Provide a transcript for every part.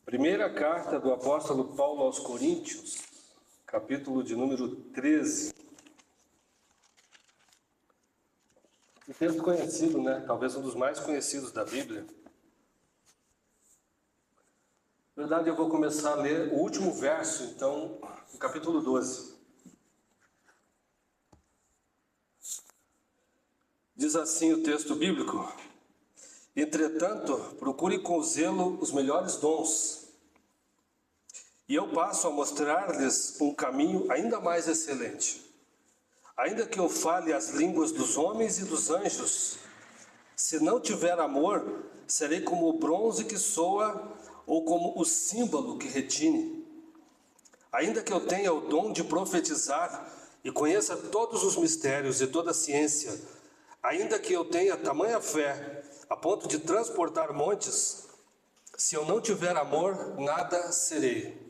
Primeira carta do apóstolo Paulo aos Coríntios, capítulo de número 13. Um texto conhecido, né? Talvez um dos mais conhecidos da Bíblia. Na verdade, eu vou começar a ler o último verso, então, do capítulo 12. Diz assim o texto bíblico: entretanto, procure com zelo os melhores dons, e eu passo a mostrar-lhes um caminho ainda mais excelente. Ainda que eu fale as línguas dos homens e dos anjos, se não tiver amor, serei como o bronze que soa ou como o símbolo que retine. Ainda que eu tenha o dom de profetizar e conheça todos os mistérios e toda a ciência, ainda que eu tenha tamanha fé a ponto de transportar montes, se eu não tiver amor, nada serei.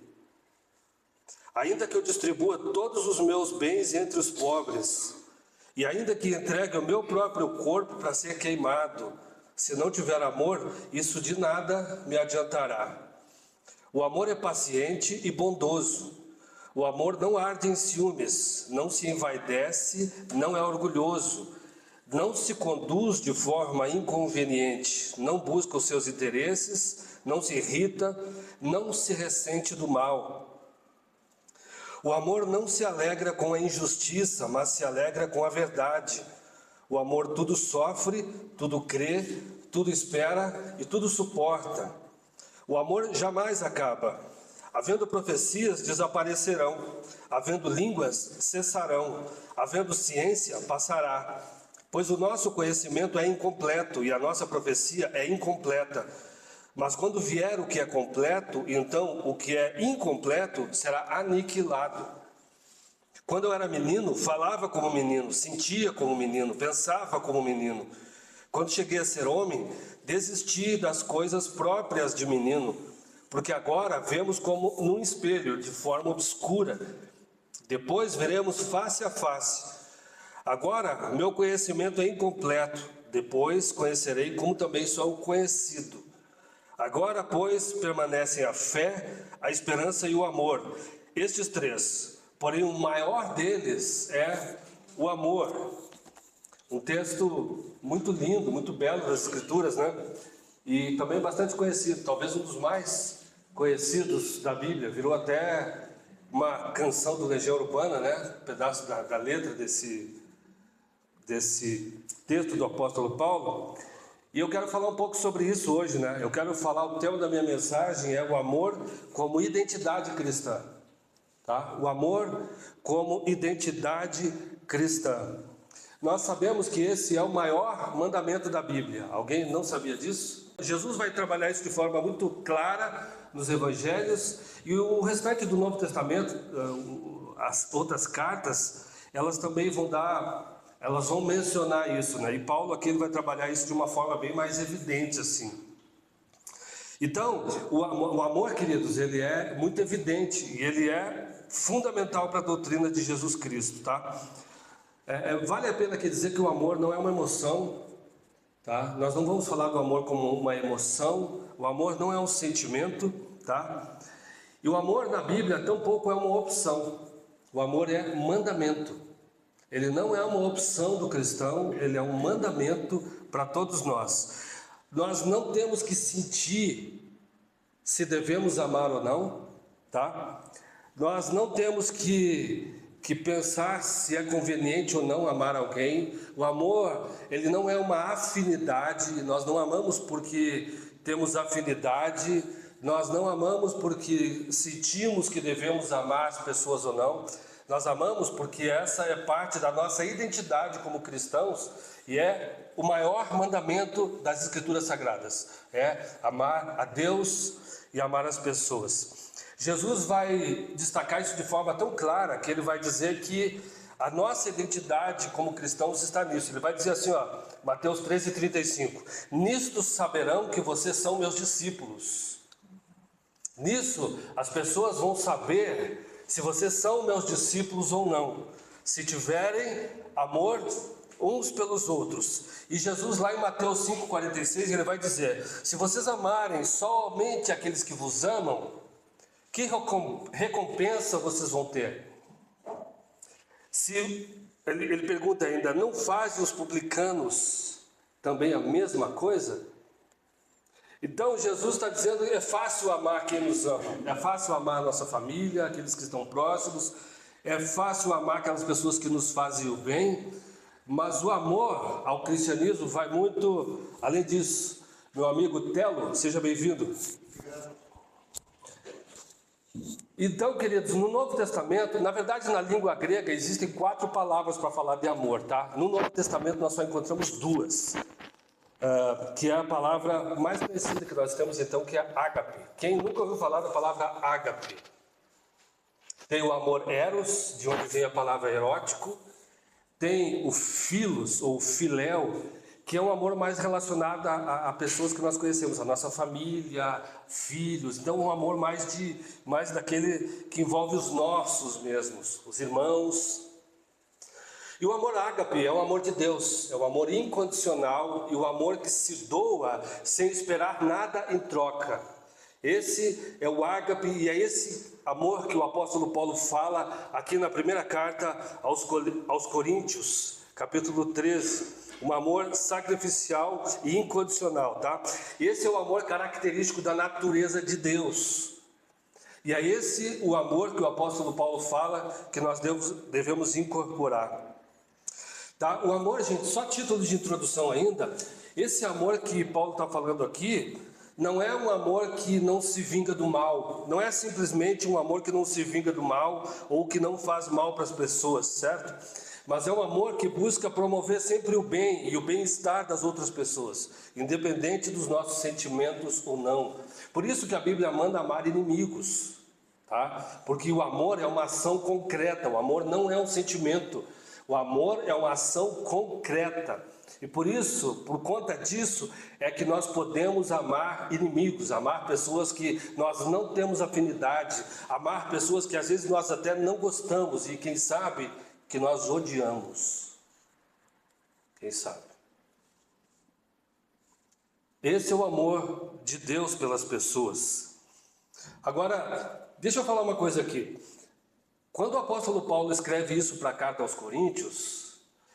Ainda que eu distribua todos os meus bens entre os pobres, e ainda que entregue o meu próprio corpo para ser queimado, se não tiver amor, isso de nada me adiantará. O amor é paciente e bondoso. O amor não arde em ciúmes, não se envaidece, não é orgulhoso, não se conduz de forma inconveniente, não busca os seus interesses, não se irrita, não se ressente do mal. O amor não se alegra com a injustiça, mas se alegra com a verdade. O amor tudo sofre, tudo crê, tudo espera e tudo suporta. O amor jamais acaba. Havendo profecias, desaparecerão. Havendo línguas, cessarão. Havendo ciência, passará. Pois o nosso conhecimento é incompleto e a nossa profecia é incompleta. Mas quando vier o que é completo, então o que é incompleto será aniquilado. Quando eu era menino, falava como menino, sentia como menino, pensava como menino. Quando cheguei a ser homem, desisti das coisas próprias de menino, porque agora vemos como num espelho, de forma obscura. Depois veremos face a face. Agora, meu conhecimento é incompleto, depois conhecerei como também sou conhecido. Agora, pois, permanecem a fé, a esperança e o amor. Estes três, porém o maior deles é o amor. Um texto muito lindo, muito belo das Escrituras, né? E também bastante conhecido, talvez um dos mais conhecidos da Bíblia. Virou até uma canção do Legião Urbana, né? Um pedaço da letra desse texto do apóstolo Paulo. E eu quero falar um pouco sobre isso hoje, né? Eu quero falar, o tema da minha mensagem é o amor como identidade cristã, tá? O amor como identidade cristã. Nós sabemos que esse é o maior mandamento da Bíblia. Alguém não sabia disso? Jesus vai trabalhar isso de forma muito clara nos evangelhos, e o restante do Novo Testamento, as outras cartas, elas também vão mencionar isso, né? E Paulo aqui ele vai trabalhar isso de uma forma bem mais evidente assim. Então, o amor, queridos, ele é muito evidente e ele é fundamental para a doutrina de Jesus Cristo, tá? Vale a pena aqui dizer que o amor não é uma emoção, tá? Nós não vamos falar do amor como uma emoção. O amor não é um sentimento, tá? E o amor na Bíblia tampouco é uma opção. O amor é mandamento. Ele não é uma opção do cristão, ele é um mandamento para todos nós. Nós não temos que sentir se devemos amar ou não, tá? Nós não temos que pensar se é conveniente ou não amar alguém. O amor, ele não é uma afinidade. Nós não amamos porque temos afinidade. Nós não amamos porque sentimos que devemos amar as pessoas ou não. Nós amamos porque essa é parte da nossa identidade como cristãos e é o maior mandamento das Escrituras Sagradas. É amar a Deus e amar as pessoas. Jesus vai destacar isso de forma tão clara que ele vai dizer que a nossa identidade como cristãos está nisso. Ele vai dizer assim, ó, Mateus 13:35: nisto saberão que vocês são meus discípulos. Nisso as pessoas vão saber se vocês são meus discípulos ou não, se tiverem amor uns pelos outros. E Jesus lá em Mateus 5,46, ele vai dizer: se vocês amarem somente aqueles que vos amam, que recompensa vocês vão ter? Ele pergunta ainda: não fazem os publicanos também a mesma coisa? Então Jesus está dizendo: é fácil amar quem nos ama, é fácil amar a nossa família, aqueles que estão próximos, é fácil amar aquelas pessoas que nos fazem o bem, mas o amor ao cristianismo vai muito além disso. Meu amigo Telo, seja bem-vindo. Então, queridos, no Novo Testamento, na verdade na língua grega existem 4 palavras para falar de amor, tá? No Novo Testamento nós só encontramos 2, que é a palavra mais conhecida que nós temos então, que é ágape. Quem nunca ouviu falar da palavra ágape? Tem o amor eros, de onde vem a palavra erótico. Tem o filos, ou filéu, que é um amor mais relacionado a pessoas que nós conhecemos, a nossa família, filhos. Então, um amor mais daquele que envolve os nossos mesmos, os irmãos. E o amor ágape é o amor de Deus, é o amor incondicional e o amor que se doa sem esperar nada em troca. Esse é o ágape e é esse amor que o apóstolo Paulo fala aqui na primeira carta aos Coríntios, capítulo 13. Um amor sacrificial e incondicional, tá? Esse é o amor característico da natureza de Deus. E é esse o amor que o apóstolo Paulo fala que nós devemos incorporar. Tá? O amor, gente, só título de introdução ainda. Esse amor que Paulo está falando aqui não é um amor que não se vinga do mal. Não é simplesmente um amor que não se vinga do mal ou que não faz mal para as pessoas, certo? Mas é um amor que busca promover sempre o bem e o bem-estar das outras pessoas, independente dos nossos sentimentos ou não. Por isso que a Bíblia manda amar inimigos, tá? Porque o amor é uma ação concreta, o amor não é um sentimento, o amor é uma ação concreta. E por isso, por conta disso, é que nós podemos amar inimigos, amar pessoas que nós não temos afinidade, amar pessoas que às vezes nós até não gostamos e quem sabe que nós odiamos. Quem sabe? Esse é o amor de Deus pelas pessoas. Agora, deixa eu falar uma coisa aqui. Quando o apóstolo Paulo escreve isso para a carta aos Coríntios,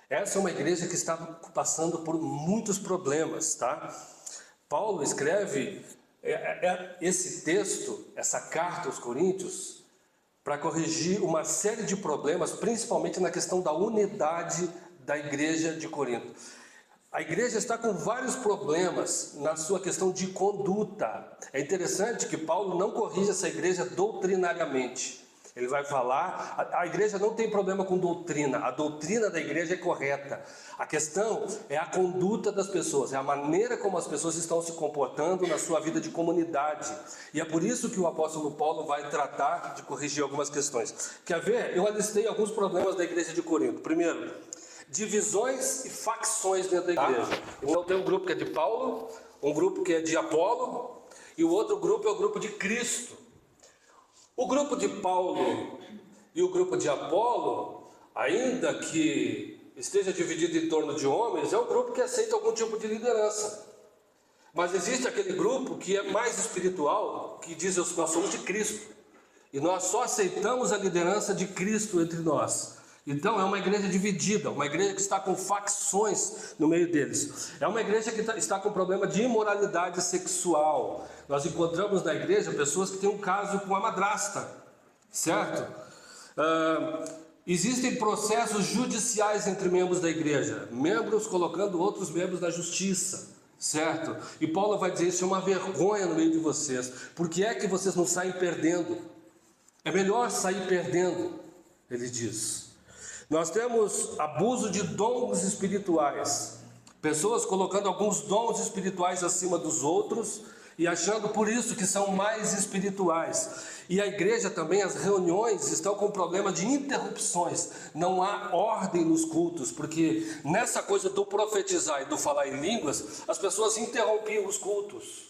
essa é uma igreja que está passando por muitos problemas, tá? Paulo escreve esse texto, essa carta aos Coríntios, para corrigir uma série de problemas, principalmente na questão da unidade da igreja de Corinto. A igreja está com vários problemas na sua questão de conduta. É interessante que Paulo não corrige essa igreja doutrinariamente. Ele vai falar, a igreja não tem problema com doutrina, a doutrina da igreja é correta. A questão é a conduta das pessoas, é a maneira como as pessoas estão se comportando na sua vida de comunidade. E é por isso que o apóstolo Paulo vai tratar de corrigir algumas questões. Quer ver? Eu alistei alguns problemas da igreja de Corinto. Primeiro, divisões e facções dentro da igreja. Então tem um grupo que é de Paulo, um grupo que é de Apolo, e o outro grupo é o grupo de Cristo. O grupo de Paulo e o grupo de Apolo, ainda que esteja dividido em torno de homens, é um grupo que aceita algum tipo de liderança. Mas existe aquele grupo que é mais espiritual, que diz que nós somos de Cristo. E nós só aceitamos a liderança de Cristo entre nós. Então é uma igreja dividida, uma igreja que está com facções no meio deles. É uma igreja que está com problema de imoralidade sexual. Nós encontramos na igreja pessoas que têm um caso com a madrasta, certo? Existem processos judiciais entre membros da igreja, membros colocando outros membros na justiça, certo? E Paulo vai dizer: isso é uma vergonha no meio de vocês. Por que é que vocês não saem perdendo? É melhor sair perdendo, ele diz. Nós temos abuso de dons espirituais, pessoas colocando alguns dons espirituais acima dos outros e achando por isso que são mais espirituais. E a igreja também, as reuniões estão com problema de interrupções, não há ordem nos cultos, porque nessa coisa do profetizar e do falar em línguas, as pessoas interrompiam os cultos.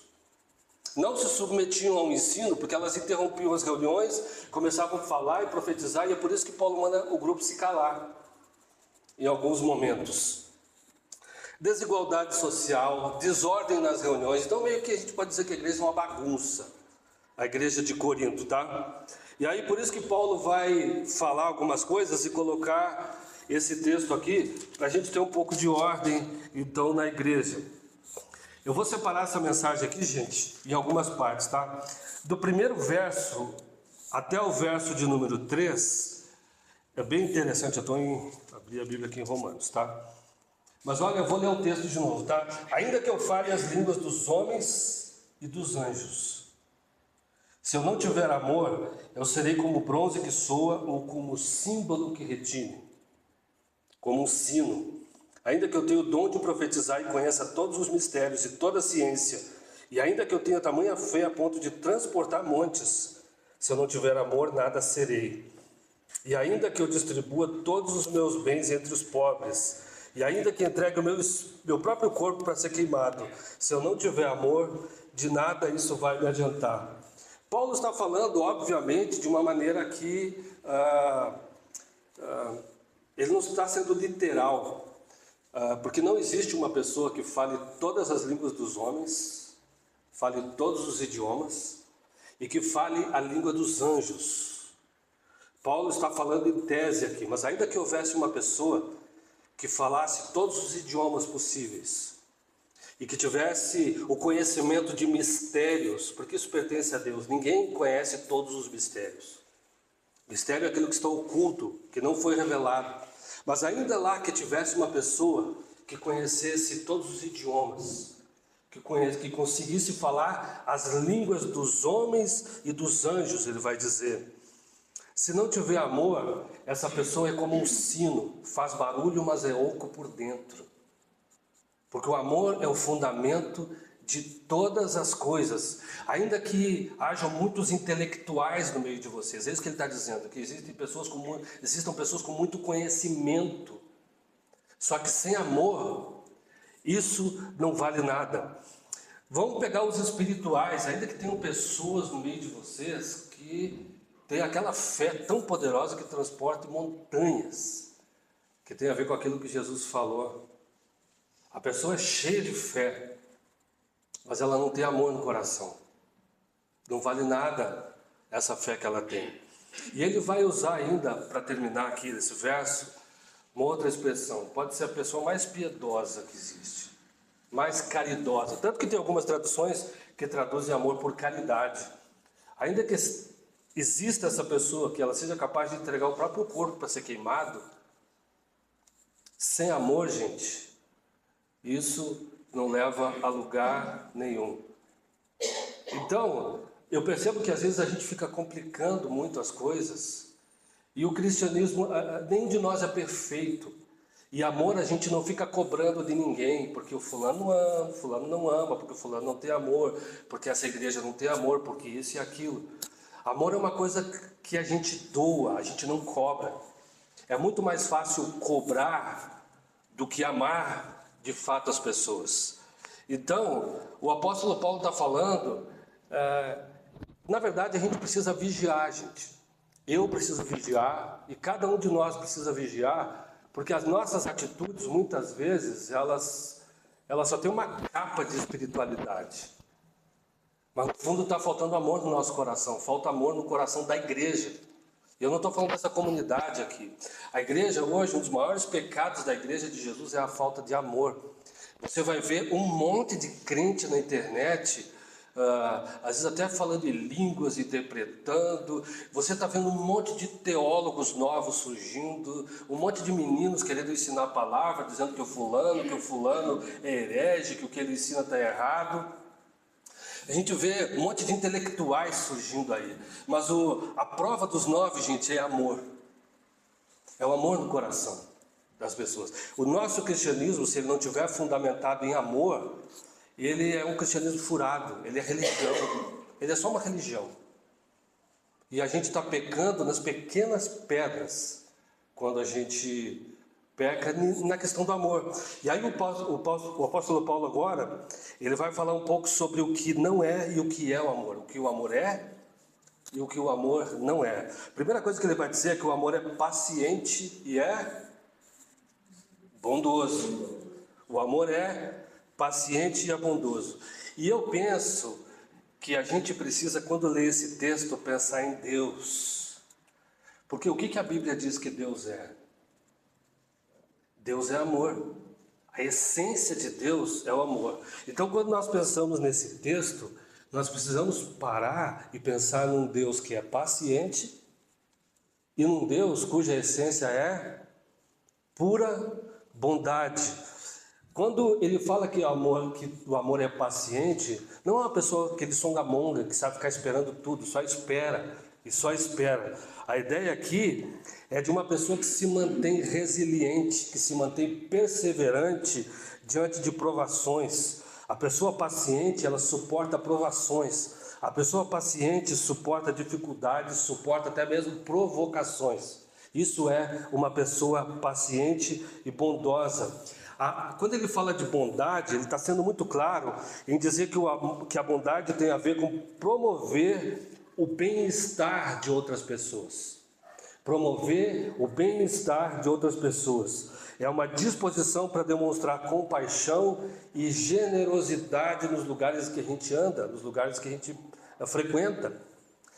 Não se submetiam ao ensino, porque elas interrompiam as reuniões, começavam a falar e profetizar, e é por isso que Paulo manda o grupo se calar, em alguns momentos. desigualdade social, desordem nas reuniões. Então meio que a gente pode dizer que a igreja é uma bagunça, a igreja de Corinto, tá? E aí por isso que Paulo vai falar algumas coisas e colocar esse texto aqui, para a gente ter um pouco de ordem, então, na igreja. Eu vou separar essa mensagem aqui, gente, em algumas partes, tá? Do primeiro verso até o verso de número 3, é bem interessante. Eu estou abri a Bíblia aqui em Romanos, tá? Mas olha, eu vou ler o texto de novo, tá? Ainda que eu fale as línguas dos homens e dos anjos, se eu não tiver amor, eu serei como bronze que soa ou como símbolo que retine, como um sino. Ainda que eu tenha o dom de profetizar e conheça todos os mistérios e toda a ciência, e ainda que eu tenha tamanha fé a ponto de transportar montes, se eu não tiver amor, nada serei. E ainda que eu distribua todos os meus bens entre os pobres, e ainda que entregue o meu próprio corpo para ser queimado, se eu não tiver amor, de nada isso vai me adiantar. Paulo está falando, obviamente, de uma maneira que ele não está sendo literal, porque não existe uma pessoa que fale todas as línguas dos homens, fale todos os idiomas e que fale a língua dos anjos. Paulo está falando em tese aqui, mas ainda que houvesse uma pessoa que falasse todos os idiomas possíveis e que tivesse o conhecimento de mistérios, porque isso pertence a Deus, ninguém conhece todos os mistérios. Mistério é aquilo que está oculto, que não foi revelado. Mas ainda lá que tivesse uma pessoa que conhecesse todos os idiomas, que conseguisse falar as línguas dos homens e dos anjos, ele vai dizer. Se não tiver amor, essa pessoa é como um sino, faz barulho, mas é oco por dentro. Porque o amor é o fundamento de todas as coisas. Ainda que hajam muitos intelectuais no meio de vocês, é isso que ele está dizendo, que existem pessoas com muito conhecimento. Só que sem amor, isso não vale nada. Vamos pegar os espirituais, ainda que tenham pessoas no meio de vocês que têm aquela fé tão poderosa que transporta montanhas, que tem a ver com aquilo que Jesus falou. A pessoa é cheia de fé, mas ela não tem amor no coração. Não vale nada essa fé que ela tem. E ele vai usar ainda, para terminar aqui esse verso, uma outra expressão. Pode ser a pessoa mais piedosa que existe, mais caridosa. Tanto que tem algumas traduções que traduzem amor por caridade. Ainda que exista essa pessoa, que ela seja capaz de entregar o próprio corpo para ser queimado, sem amor, gente, isso não leva a lugar nenhum. Então, eu percebo que às vezes a gente fica complicando muito as coisas, e o cristianismo, nenhum de nós é perfeito. E amor a gente não fica cobrando de ninguém, porque o fulano ama, o fulano não ama, porque o fulano não tem amor, porque essa igreja não tem amor, porque isso e aquilo. Amor é uma coisa que a gente doa, a gente não cobra. É muito mais fácil cobrar do que amar de fato as pessoas. Então, o apóstolo Paulo está falando, na verdade a gente precisa vigiar, gente. Eu preciso vigiar e cada um de nós precisa vigiar, porque as nossas atitudes muitas vezes elas só têm uma capa de espiritualidade. Mas no fundo está faltando amor no nosso coração, falta amor no coração da igreja. Eu não estou falando dessa comunidade aqui. A igreja hoje, um dos maiores pecados da igreja de Jesus é a falta de amor. Você vai ver um monte de crente na internet, às vezes até falando em línguas, interpretando. Você está vendo um monte de teólogos novos surgindo, um monte de meninos querendo ensinar a palavra, dizendo que o fulano é herege, que o que ele ensina está errado. A gente vê um monte de intelectuais surgindo aí, mas a prova dos 9, gente, é amor. É o amor no coração das pessoas. O nosso cristianismo, se ele não tiver fundamentado em amor, ele é um cristianismo furado, ele é religião, ele é só uma religião. E a gente está pecando nas pequenas pedras, quando a gente peca na questão do amor. E aí o apóstolo Paulo agora, ele vai falar um pouco sobre o que não é e o que é o amor. O que o amor é e o que o amor não é. A primeira coisa que ele vai dizer é que o amor é paciente e é bondoso. O amor é paciente e é bondoso. E eu penso que a gente precisa, quando lê esse texto, pensar em Deus. Porque o que a Bíblia diz que Deus é? Deus é amor. A essência de Deus é o amor. Então, quando nós pensamos nesse texto, nós precisamos parar e pensar num Deus que é paciente e num Deus cuja essência é pura bondade. Quando ele fala que o amor é paciente, não é uma pessoa que ele songamonga, que sabe ficar esperando tudo, só espera e só espera. A ideia aqui é de uma pessoa que se mantém resiliente, que se mantém perseverante diante de provações. A pessoa paciente, ela suporta provações. A pessoa paciente suporta dificuldades, suporta até mesmo provocações. Isso é uma pessoa paciente e bondosa. Quando ele fala de bondade, ele está sendo muito claro em dizer que a bondade tem a ver com promover o bem-estar de outras pessoas. Promover o bem-estar de outras pessoas. É uma disposição para demonstrar compaixão e generosidade nos lugares que a gente anda, nos lugares que a gente frequenta.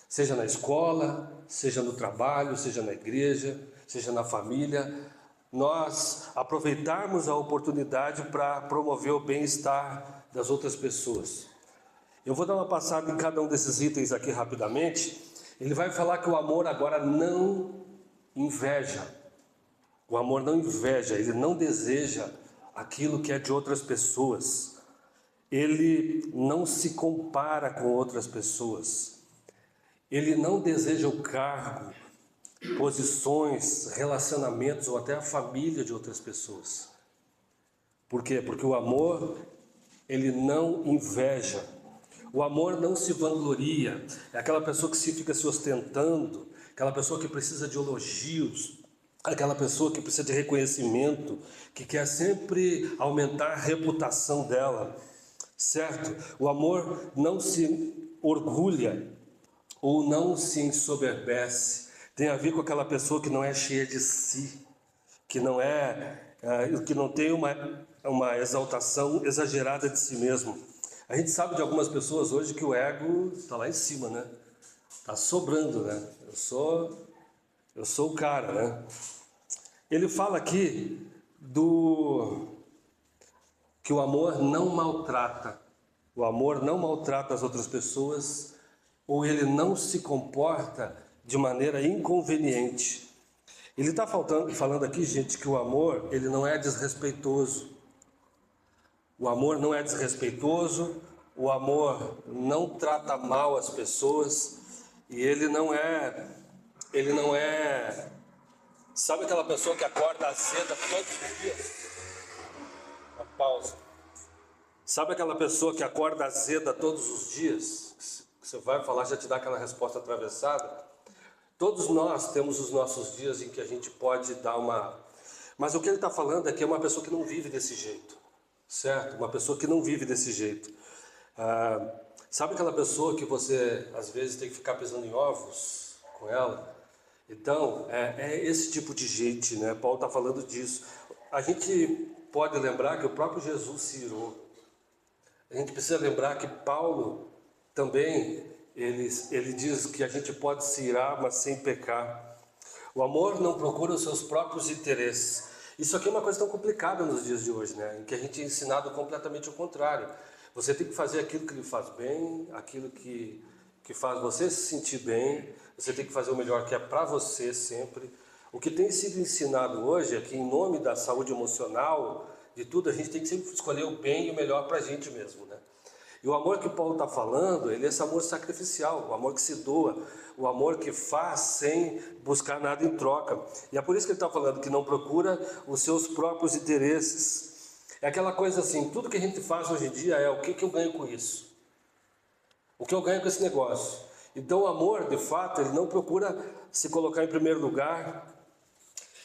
Seja na escola, seja no trabalho, seja na igreja, seja na família. Nós aproveitarmos a oportunidade para promover o bem-estar das outras pessoas. Eu vou dar uma passada em cada um desses itens aqui rapidamente. Ele vai falar que o amor agora não inveja. O amor não inveja, ele não deseja aquilo que é de outras pessoas. Ele não se compara com outras pessoas. Ele não deseja o cargo, posições, relacionamentos ou até a família de outras pessoas. Por quê? Porque o amor, ele não inveja. O amor não se vangloria. É aquela pessoa que fica se ostentando, aquela pessoa que precisa de elogios, aquela pessoa que precisa de reconhecimento, que quer sempre aumentar a reputação dela, certo? O amor não se orgulha ou não se ensoberbece. Tem a ver com aquela pessoa que não é cheia de si, que não tem uma exaltação exagerada de si mesmo. A gente sabe de algumas pessoas hoje que o ego está lá em cima, né? Está sobrando, né? Eu sou o cara, né? Ele fala aqui que o amor não maltrata. O amor não maltrata as outras pessoas, ou ele não se comporta de maneira inconveniente. Ele está falando aqui, gente, que o amor, ele não é desrespeitoso. O amor não é desrespeitoso, o amor não trata mal as pessoas, e ele não é, sabe aquela pessoa que acorda azeda todos os dias? Uma pausa. Sabe aquela pessoa que acorda azeda todos os dias? Você vai falar, já te dá aquela resposta atravessada? Todos nós temos os nossos dias em que a gente pode dar uma... Mas o que ele está falando é que é uma pessoa que não vive desse jeito, certo? Uma pessoa que não vive desse jeito. Sabe aquela pessoa que você, às vezes, tem que ficar pisando em ovos com ela? Então, é esse tipo de gente, né? Paulo está falando disso. A gente pode lembrar que o próprio Jesus se irou. A gente precisa lembrar que Paulo também... Ele diz que a gente pode se irar, mas sem pecar. O amor não procura os seus próprios interesses. Isso aqui é uma coisa tão complicada nos dias de hoje, né? Em que a gente é ensinado completamente o contrário. Você tem que fazer aquilo que lhe faz bem, aquilo que faz você se sentir bem. Você tem que fazer o melhor que é para você sempre. O que tem sido ensinado hoje é que, em nome da saúde emocional, de tudo, a gente tem que sempre escolher o bem e o melhor para a gente mesmo, né? E o amor que Paulo está falando, ele é esse amor sacrificial, o amor que se doa, o amor que faz sem buscar nada em troca. E é por isso que ele está falando que não procura os seus próprios interesses. É aquela coisa assim, tudo que a gente faz hoje em dia é o que eu ganho com isso? O que eu ganho com esse negócio? Então o amor, de fato, ele não procura se colocar em primeiro lugar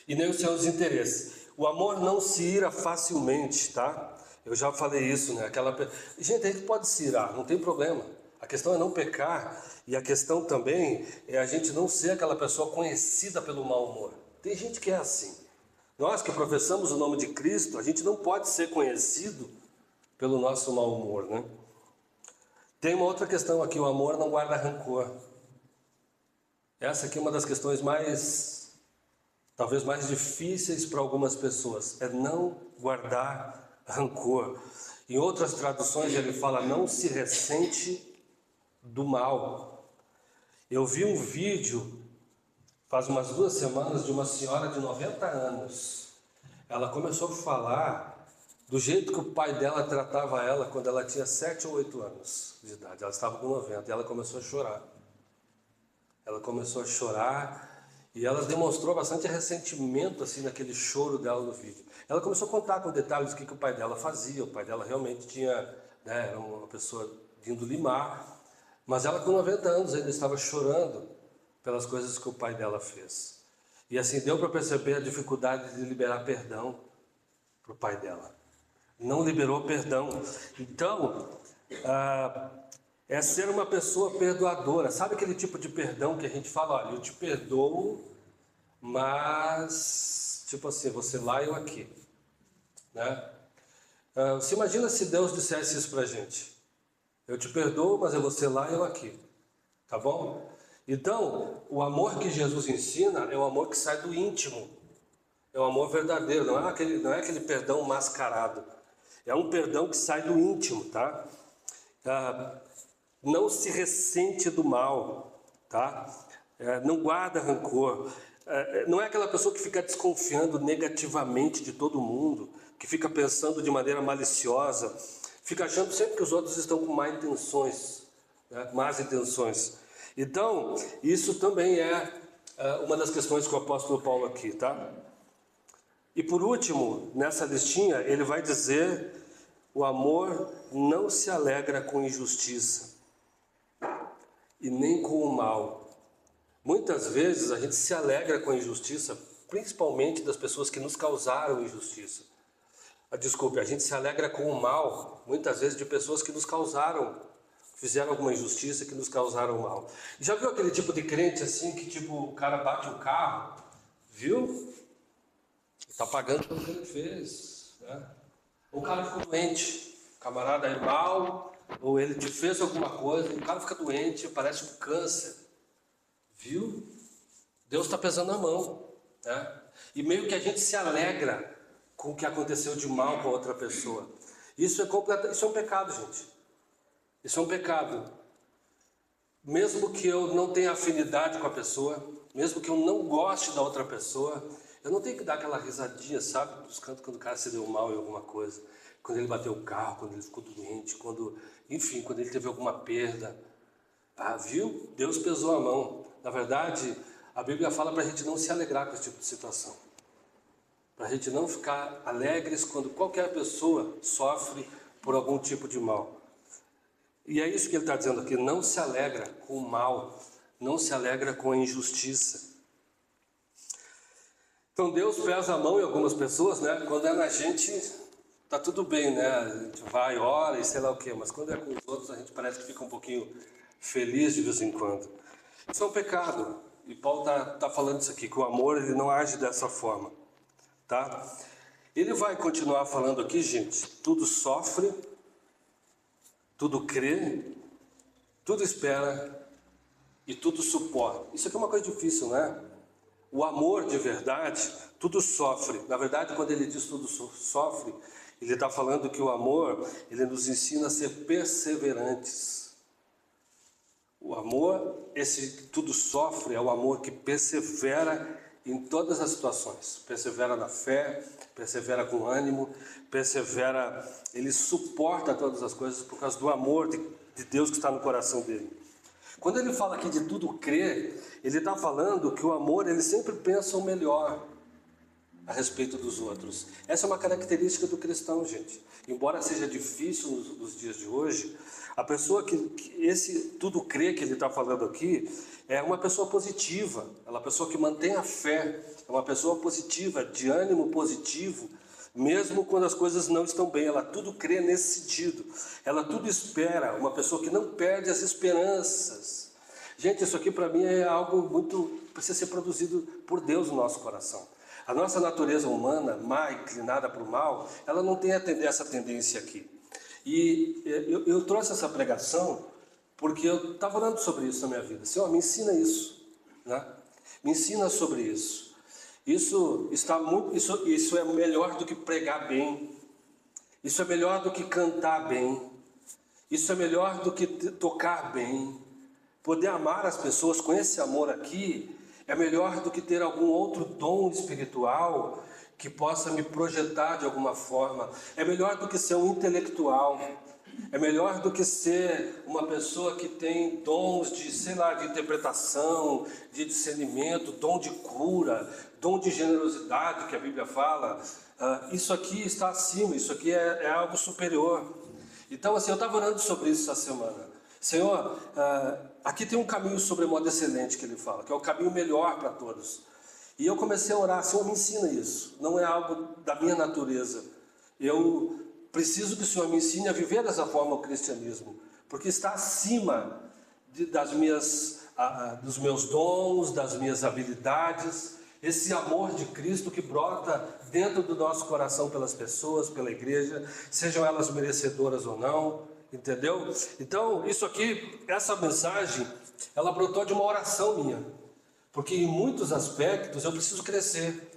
e nem os seus interesses. O amor não se ira facilmente, tá? Eu já falei isso, né? Gente, a gente pode se irar, não tem problema. A questão é não pecar, e a questão também é a gente não ser aquela pessoa conhecida pelo mau humor. Tem gente que é assim. Nós que professamos o nome de Cristo, a gente não pode ser conhecido pelo nosso mau humor, né? Tem uma outra questão aqui, o amor não guarda rancor. Essa aqui é uma das questões talvez mais difíceis para algumas pessoas, é não guardar rancor. Em outras traduções ele fala, não se ressente do mal. Eu vi um vídeo, faz umas 2 semanas, de uma senhora de 90 anos. Ela começou a falar do jeito que o pai dela tratava ela quando ela tinha 7 ou 8 anos de idade. Ela estava com 90 e ela começou a chorar. Ela começou a chorar e ela demonstrou bastante ressentimento assim naquele choro dela no vídeo. Ela começou a contar com detalhes do que o pai dela fazia. O pai dela realmente tinha, né, era uma pessoa de índole má, mas ela com 90 anos ainda estava chorando pelas coisas que o pai dela fez. E assim deu para perceber a dificuldade de liberar perdão para o pai dela. Não liberou perdão. Então, é ser uma pessoa perdoadora. Sabe aquele tipo de perdão que a gente fala, olha, eu te perdoo, mas, tipo assim, você lá e eu aqui, né? Você imagina se Deus dissesse isso pra gente? Eu te perdoo, mas é você lá e eu aqui, tá bom? Então, o amor que Jesus ensina é o amor que sai do íntimo, é o amor verdadeiro, não é aquele perdão mascarado, é um perdão que sai do íntimo, tá? Não se ressente do mal, tá? Não guarda rancor. Não é aquela pessoa que fica desconfiando negativamente de todo mundo, que fica pensando de maneira maliciosa, fica achando sempre que os outros estão com más intenções, né? Más intenções. Então, isso também é uma das questões que o apóstolo Paulo aqui, tá? E por último, nessa listinha, ele vai dizer: o amor não se alegra com injustiça e nem com o mal. Muitas vezes a gente se alegra com a injustiça, principalmente das pessoas que nos causaram injustiça. Desculpe, a gente se alegra com o mal, muitas vezes de pessoas que nos causaram, fizeram alguma injustiça, que nos causaram mal. Já viu aquele tipo de crente assim, que tipo, o cara bate o carro, viu? Está pagando pelo que ele fez, né? O cara ficou doente, o camarada é mal, ou ele te fez alguma coisa, e o cara fica doente, parece um câncer, viu? Deus está pesando a mão, né? E meio que a gente se alegra com o que aconteceu de mal com a outra pessoa. Isso é um pecado, gente. Isso é um pecado. Mesmo que eu não tenha afinidade com a pessoa, mesmo que eu não goste da outra pessoa, eu não tenho que dar aquela risadinha, sabe, dos cantos quando o cara se deu mal em alguma coisa, quando ele bateu o carro, quando ele ficou doente, enfim, quando ele teve alguma perda. Viu? Deus pesou a mão. Na verdade, a Bíblia fala para a gente não se alegrar com esse tipo de situação. Para a gente não ficar alegres quando qualquer pessoa sofre por algum tipo de mal. E é isso que ele está dizendo aqui, não se alegra com o mal, não se alegra com a injustiça. Então Deus pesa a mão em algumas pessoas, né? Quando é na gente, tá tudo bem, né? A gente vai, ora e sei lá o quê, mas quando é com os outros a gente parece que fica um pouquinho feliz de vez em quando. Isso é um pecado, e Paulo tá falando isso aqui, que o amor ele não age dessa forma, tá? Ele vai continuar falando aqui, gente, tudo sofre, tudo crê, tudo espera e tudo suporta. Isso aqui é uma coisa difícil, né? O amor de verdade, tudo sofre. Na verdade, quando ele diz tudo sofre, ele está falando que o amor, ele nos ensina a ser perseverantes. O amor, esse tudo sofre, é o amor que persevera em todas as situações. Persevera na fé, persevera com ânimo, persevera, ele suporta todas as coisas por causa do amor de Deus que está no coração dele. Quando ele fala aqui de tudo crer, ele está falando que o amor, ele sempre pensa o melhor a respeito dos outros. Essa é uma característica do cristão, gente. Embora seja difícil nos dias de hoje, a pessoa que esse tudo crê que ele está falando aqui, é uma pessoa positiva, é uma pessoa que mantém a fé, é uma pessoa positiva, de ânimo positivo, mesmo quando as coisas não estão bem, ela tudo crê nesse sentido, ela tudo espera, uma pessoa que não perde as esperanças, Gente, isso aqui para mim é algo precisa ser produzido por Deus no nosso coração. A nossa natureza humana, má, inclinada para o mal, ela não tem essa tendência aqui. E eu trouxe essa pregação porque eu estava orando sobre isso na minha vida. Senhor, me ensina isso, né? Me ensina sobre isso. Isso é melhor do que pregar bem. Isso é melhor do que cantar bem. Isso é melhor do que tocar bem. Poder amar as pessoas com esse amor aqui é melhor do que ter algum outro dom espiritual que possa me projetar de alguma forma. É melhor do que ser um intelectual. É melhor do que ser uma pessoa que tem dons de, de interpretação, de discernimento, dom de cura, dom de generosidade, que a Bíblia fala. Isso aqui está acima, isso aqui é algo superior. Então, assim, eu estava orando sobre isso essa semana. Senhor, aqui tem um caminho sobremodo excelente que ele fala, que é o caminho melhor para todos. E eu comecei a orar, Senhor, me ensina isso. Não é algo da minha natureza. Eu preciso que o Senhor me ensine a viver dessa forma o cristianismo, porque está acima dos meus dons, das minhas habilidades, esse amor de Cristo que brota dentro do nosso coração pelas pessoas, pela igreja, sejam elas merecedoras ou não. Entendeu? Então, isso aqui, essa mensagem, ela brotou de uma oração minha. Porque em muitos aspectos eu preciso crescer.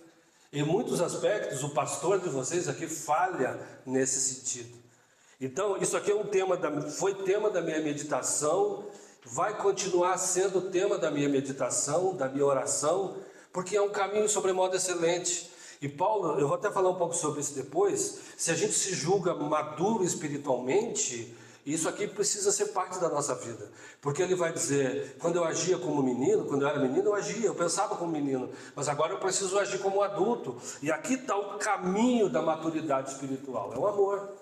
Em muitos aspectos o pastor de vocês aqui falha nesse sentido. Então, isso aqui foi tema da minha meditação, vai continuar sendo tema da minha meditação, da minha oração, porque é um caminho sobremodo excelente. E Paulo, eu vou até falar um pouco sobre isso depois, se a gente se julga maduro espiritualmente, isso aqui precisa ser parte da nossa vida. Porque ele vai dizer, quando eu agia como menino, quando eu era menino eu pensava como menino, mas agora eu preciso agir como adulto. E aqui está o caminho da maturidade espiritual, é o amor.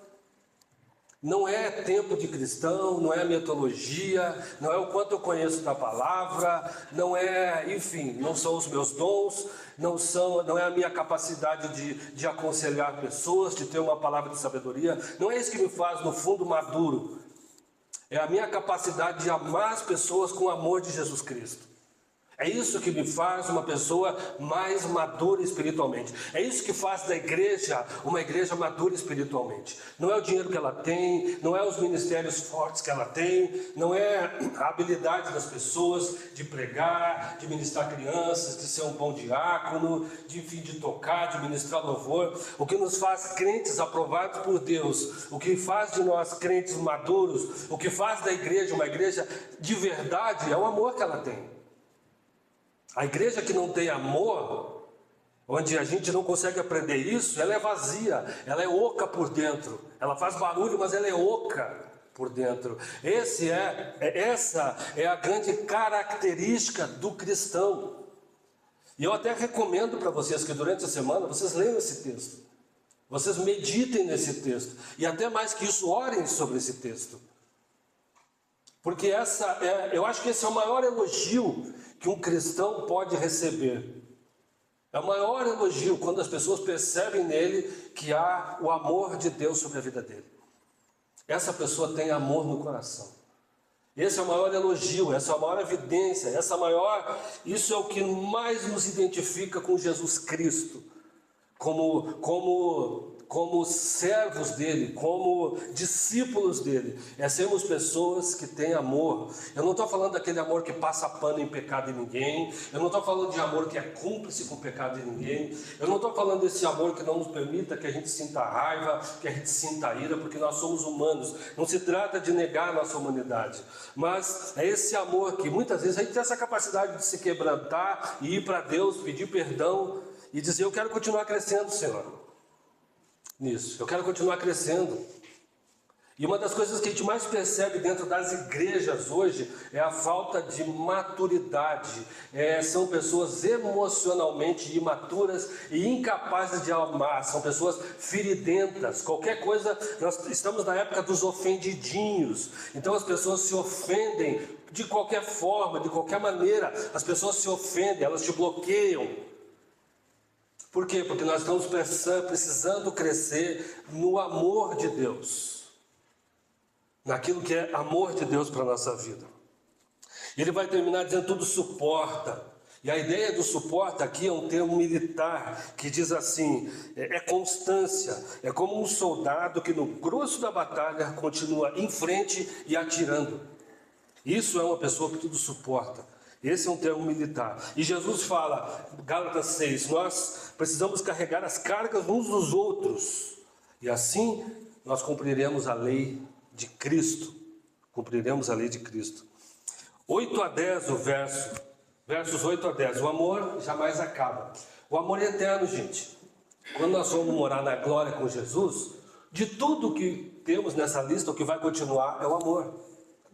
Não é tempo de cristão, não é metodologia, não é o quanto eu conheço da palavra, não é, enfim, não são os meus dons, não é a minha capacidade de aconselhar pessoas, de ter uma palavra de sabedoria, não é isso que me faz, no fundo, maduro. É a minha capacidade de amar as pessoas com o amor de Jesus Cristo. É isso que me faz uma pessoa mais madura espiritualmente. É isso que faz da igreja uma igreja madura espiritualmente. Não é o dinheiro que ela tem, não é os ministérios fortes que ela tem, não é a habilidade das pessoas de pregar, de ministrar crianças, de ser um bom diácono, de tocar, de ministrar louvor. O que nos faz crentes aprovados por Deus, o que faz de nós crentes maduros, o que faz da igreja uma igreja de verdade é o amor que ela tem. A igreja que não tem amor, onde a gente não consegue aprender isso, ela é vazia, ela é oca por dentro. Ela faz barulho, mas ela é oca por dentro. Essa é a grande característica do cristão. E eu até recomendo para vocês que durante a semana vocês leiam esse texto. Vocês meditem nesse texto. E até mais que isso, orem sobre esse texto. Porque eu acho que esse é o maior elogio que um cristão pode receber. É o maior elogio quando as pessoas percebem nele que há o amor de Deus sobre a vida dele. Essa pessoa tem amor no coração. Esse é o maior elogio, essa é a maior evidência, isso é o que mais nos identifica com Jesus Cristo, como servos dele, como discípulos dele, é sermos pessoas que têm amor. Eu não estou falando daquele amor que passa pano em pecado de ninguém, eu não estou falando de amor que é cúmplice com o pecado de ninguém, eu não estou falando desse amor que não nos permita que a gente sinta raiva, que a gente sinta ira, porque nós somos humanos. Não se trata de negar a nossa humanidade, mas é esse amor que muitas vezes a gente tem essa capacidade de se quebrantar e ir para Deus, pedir perdão e dizer: eu quero continuar crescendo, Senhor. Nisso, eu quero continuar crescendo. E uma das coisas que a gente mais percebe dentro das igrejas hoje é a falta de maturidade. São pessoas emocionalmente imaturas e incapazes de amar. São pessoas feridentas. Qualquer coisa, nós estamos na época dos ofendidinhos. Então as pessoas se ofendem de qualquer forma, de qualquer maneira. As pessoas se ofendem, elas te bloqueiam. Por quê? Porque nós estamos precisando crescer no amor de Deus. Naquilo que é amor de Deus para a nossa vida. Ele vai terminar dizendo tudo suporta. E a ideia do suporta aqui é um termo militar que diz assim, é constância, é como um soldado que no grosso da batalha continua em frente e atirando. Isso é uma pessoa que tudo suporta. Esse é um termo militar. E Jesus fala, Gálatas 6, nós precisamos carregar as cargas uns dos outros. E assim nós cumpriremos a lei de Cristo. Cumpriremos a lei de Cristo. 8 a 10 o versos 8 a 10. O amor jamais acaba. O amor é eterno, gente. Quando nós vamos morar na glória com Jesus, de tudo que temos nessa lista, o que vai continuar é o amor.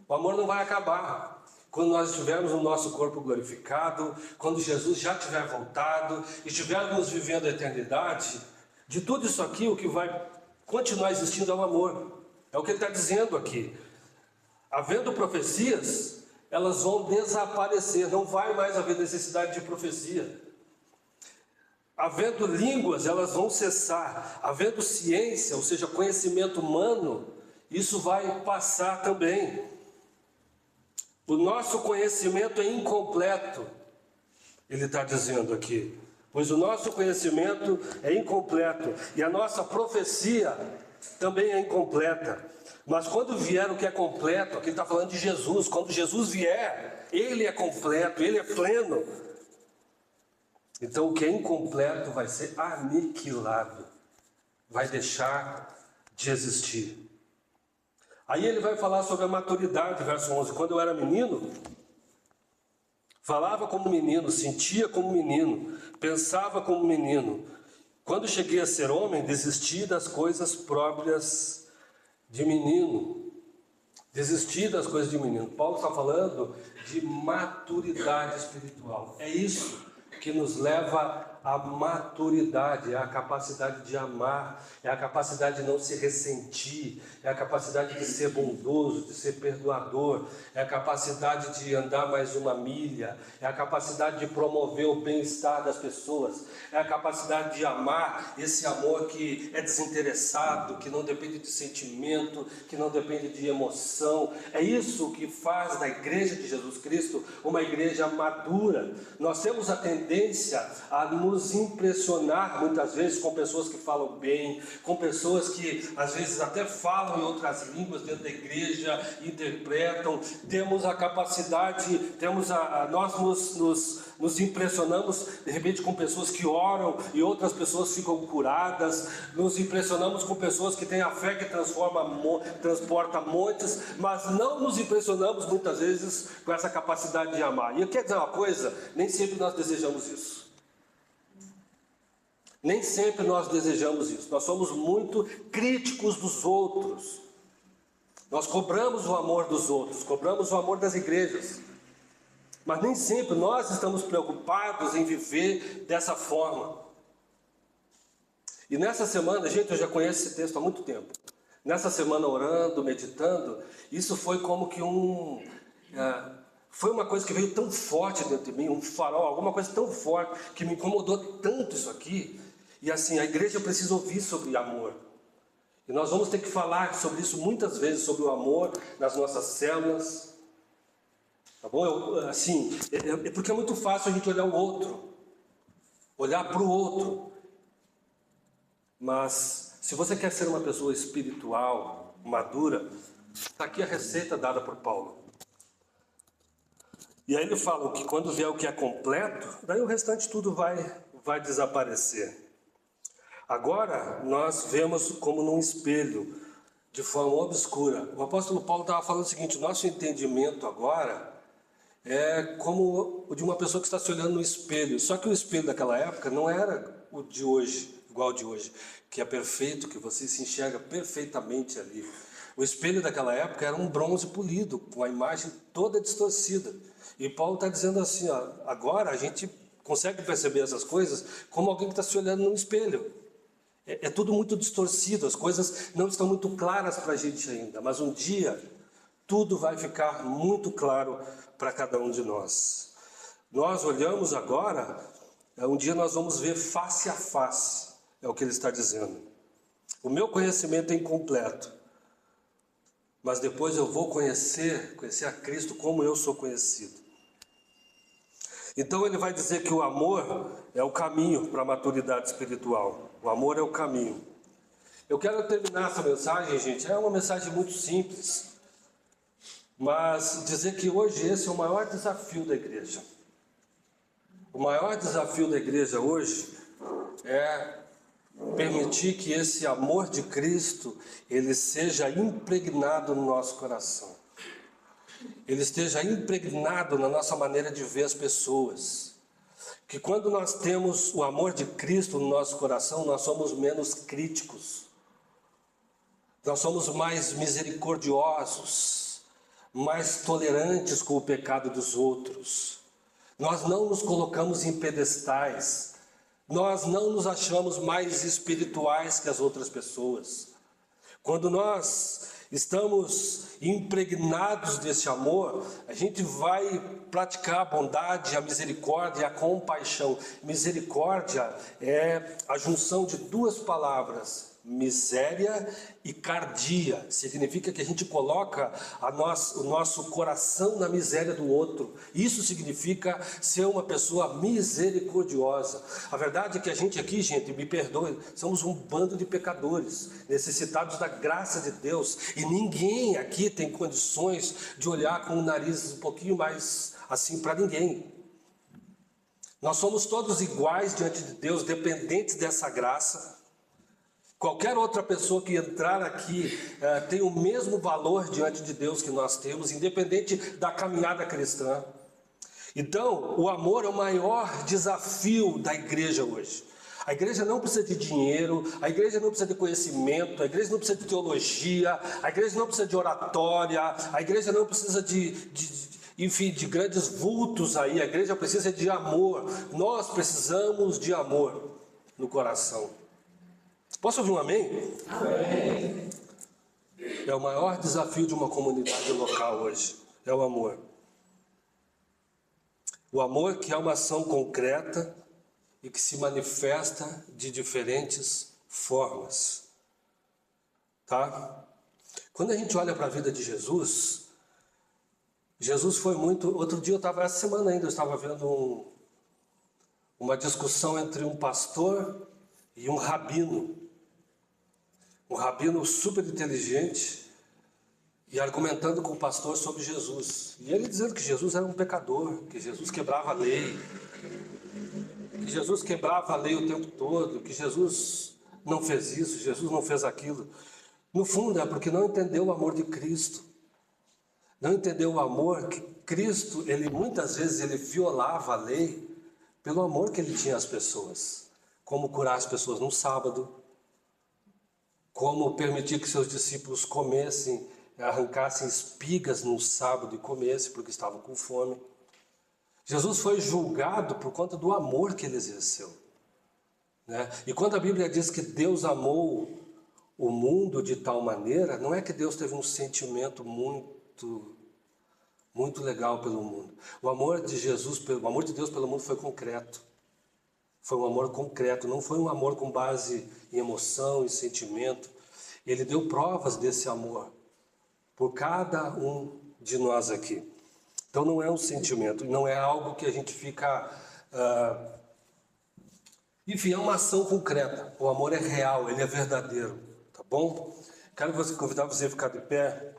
O amor não vai acabar. Quando nós estivermos no nosso corpo glorificado, quando Jesus já tiver voltado, estivermos vivendo a eternidade, de tudo isso aqui, o que vai continuar existindo é o amor. É o que ele está dizendo aqui. Havendo profecias, elas vão desaparecer, não vai mais haver necessidade de profecia. Havendo línguas, elas vão cessar. Havendo ciência, ou seja, conhecimento humano, isso vai passar também. O nosso conhecimento é incompleto, ele está dizendo aqui. Pois o nosso conhecimento é incompleto e a nossa profecia também é incompleta. Mas quando vier o que é completo, aqui ele está falando de Jesus, quando Jesus vier, ele é completo, ele é pleno. Então o que é incompleto vai ser aniquilado, vai deixar de existir. Aí ele vai falar sobre a maturidade, verso 11. Quando eu era menino, falava como menino, sentia como menino, pensava como menino. Quando cheguei a ser homem, desisti das coisas próprias de menino. Desisti das coisas de menino. Paulo está falando de maturidade espiritual. É isso que nos leva à maturidade, é a capacidade de amar, é a capacidade de não se ressentir, é a capacidade de ser bondoso, de ser perdoador, é a capacidade de andar mais uma milha, é a capacidade de promover o bem-estar das pessoas, é a capacidade de amar, esse amor que é desinteressado, que não depende de sentimento, que não depende de emoção. É isso que faz da igreja de Jesus Cristo uma igreja madura. Nós temos a tendência a nos impressionar muitas vezes com pessoas que falam bem, com pessoas que às vezes até falam em outras línguas dentro da igreja, interpretam. Temos a capacidade, nós nos impressionamos de repente com pessoas que oram e outras pessoas ficam curadas. Nos impressionamos com pessoas que têm a fé que transporta montes, mas não nos impressionamos muitas vezes com essa capacidade de amar. E eu quero dizer uma coisa, nem sempre nós desejamos isso. Nem sempre nós desejamos isso. Nós somos muito críticos dos outros. Nós cobramos o amor dos outros, cobramos o amor das igrejas. Mas nem sempre nós estamos preocupados em viver dessa forma. E nessa semana, gente, eu já conheço esse texto há muito tempo. Nessa semana orando, meditando, isso foi como que foi uma coisa que veio tão forte dentro de mim, um farol, alguma coisa tão forte, que me incomodou tanto isso aqui. E assim, a igreja precisa ouvir sobre amor. E nós vamos ter que falar sobre isso muitas vezes, sobre o amor nas nossas células. Tá bom? Porque é muito fácil a gente olhar o outro, olhar para o outro. Mas se você quer ser uma pessoa espiritual, madura, está aqui a receita dada por Paulo. E aí ele fala que quando vier o que é completo, daí o restante tudo vai desaparecer. Agora nós vemos como num espelho, de forma obscura. O apóstolo Paulo estava falando o seguinte: nosso entendimento agora é como o de uma pessoa que está se olhando no espelho. Só que o espelho daquela época não era o de hoje, igual ao de hoje, que é perfeito, que você se enxerga perfeitamente ali. O espelho daquela época era um bronze polido, com a imagem toda distorcida. E Paulo está dizendo assim, agora a gente consegue perceber essas coisas como alguém que está se olhando no espelho. É tudo muito distorcido, as coisas não estão muito claras para a gente ainda, mas um dia tudo vai ficar muito claro para cada um de nós. Nós olhamos agora, um dia nós vamos ver face a face, é o que ele está dizendo. O meu conhecimento é incompleto, mas depois eu vou conhecer a Cristo como eu sou conhecido. Então ele vai dizer que o amor é o caminho para a maturidade espiritual. O amor é o caminho. Eu quero terminar essa mensagem, gente, é uma mensagem muito simples, mas dizer que hoje esse é o maior desafio da igreja. O maior desafio da igreja hoje é permitir que esse amor de Cristo, ele seja impregnado no nosso coração. Ele esteja impregnado na nossa maneira de ver as pessoas. Que quando nós temos o amor de Cristo no nosso coração, nós somos menos críticos. Nós somos mais misericordiosos, mais tolerantes com o pecado dos outros. Nós não nos colocamos em pedestais. Nós não nos achamos mais espirituais que as outras pessoas. Quando nós estamos impregnados desse amor, a gente vai praticar a bondade, a misericórdia e a compaixão. Misericórdia é a junção de duas palavras, miséria e cardia. Significa que a gente coloca o nosso coração na miséria do outro. Isso significa ser uma pessoa misericordiosa. A verdade é que a gente aqui, gente, me perdoe, somos um bando de pecadores, necessitados da graça de Deus. E ninguém aqui tem condições de olhar com o nariz um pouquinho mais assim para ninguém. Nós somos todos iguais diante de Deus, dependentes dessa graça. Qualquer outra pessoa que entrar aqui tem o mesmo valor diante de Deus que nós temos, independente da caminhada cristã. Então, o amor é o maior desafio da igreja hoje. A igreja não precisa de dinheiro, a igreja não precisa de conhecimento, a igreja não precisa de teologia, a igreja não precisa de oratória, a igreja não precisa de grandes vultos aí, a igreja precisa de amor. Nós precisamos de amor no coração. Posso ouvir um amém? Amém. É o maior desafio de uma comunidade local hoje, é o amor. O amor que é uma ação concreta e que se manifesta de diferentes formas. Tá? Quando a gente olha para a vida de Jesus, Jesus foi muito... Outro dia essa semana ainda, eu estava vendo uma discussão entre um pastor e um rabino. Um rabino super inteligente e argumentando com o pastor sobre Jesus. E ele dizendo que Jesus era um pecador, que Jesus quebrava a lei, que Jesus quebrava a lei o tempo todo, que Jesus não fez isso, Jesus não fez aquilo. No fundo é porque não entendeu o amor de Cristo. Não entendeu o amor que Cristo, muitas vezes ele violava a lei pelo amor que ele tinha às pessoas. Como curar as pessoas no sábado, como permitir que seus discípulos comessem, arrancassem espigas no sábado e comessem porque estavam com fome. Jesus foi julgado por conta do amor que ele exerceu, né? E quando a Bíblia diz que Deus amou o mundo de tal maneira, não é que Deus teve um sentimento muito legal pelo mundo. O amor de Deus pelo mundo foi concreto. Foi um amor concreto, não foi um amor com base em emoção e sentimento. Ele deu provas desse amor por cada um de nós aqui. Então não é um sentimento, não é algo que a gente fica... Enfim, é uma ação concreta. O amor é real, ele é verdadeiro, tá bom? Quero convidar você a ficar de pé.